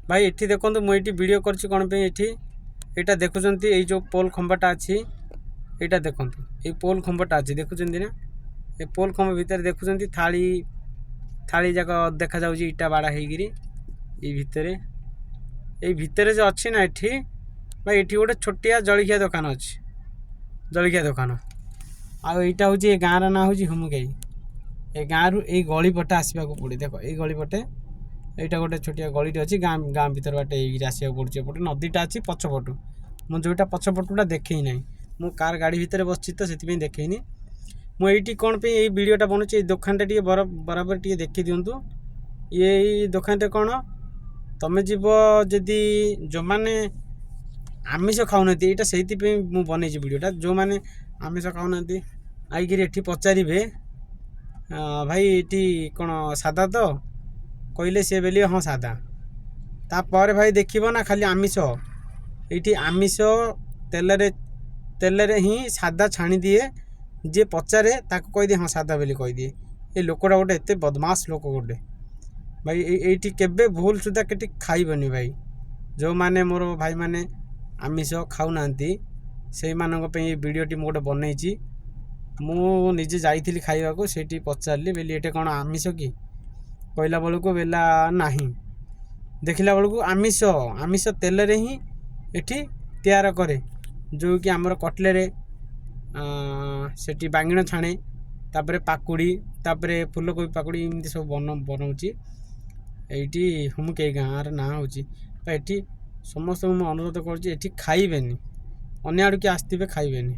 भाई एठी देखो मुझे वीडियो करछि कोन पे एटा देखुचंती ए जो पोल खंबाटा अछि एटा देखंतु ए पोल खंबाटा अछि देखुचंती ना ए पोल खंबा भीतर देखुचंती थाली थाली जाक देखा जाउची इटा बाड़ा हेगिरी ए भितरे जो अच्छी ना एठी भाई एठी गोटे छोटिया जलखिया दुकान अच्छी जलखिया दुकान आ एटा हूँ ए गाँव ना हूँ हुमुगाई ए गाँव रु ए गली पटे आसवा पड़े देख ए गली पटे एटा गोटे छोटिया गलीटे अच्छी गाँ भीतर बाटे आसवा पड़े एपटे नदीटा अच्छी पछपटू मुझे जोटा पछपटूटा देखे ही ना मु कार गाड़ी भितर बसची तो से देखेनी मुझे कौन पे ये वीडियोटा बनूँ दुकान टे बराबर टे देखी दिंतु ये दुकान कौन तुम जीव जदि जो मैंने आमिष खाऊना यहाँ से बन वीडियोटा जो मैंने आमिष खाऊना आईकि ये पचारे भाई ये कौन सादा तो कहले सी बोले हाँ सादा तापर भाई देखिए ना खाली आमिष ये आमिष तेल ही सादा छाणी दिए जे पचारे ताको कहीदिए हाँ सादा बोली कहीदिए ये लोकटा गोटे एत बदमाश लोक गोटे भाई ये केबे भूल सुधा के खाइबनी भाई जो माने मोर भाई माने आमिष खाऊना से वीडियोटी मुझे बनई मुझे जाइली खाइबा से पचारि बोली ये कौन आमिष कि कहला बेलू बेला ना देखला बेलू आमिष आमिष तेल ही एठी तैयार करे जो कि आमर कटले सेठी बांगण छाणे तापरे पाकुड़ी तापरे फूलकोबी पाकुड़ी एमती सब बनाऊँगी एठी हम कई गाँव ना हूँ ये समस्त मुझे अनुरोध करुँची खाइबेनी अन्य आड़ू किए आसते खाइबेनी।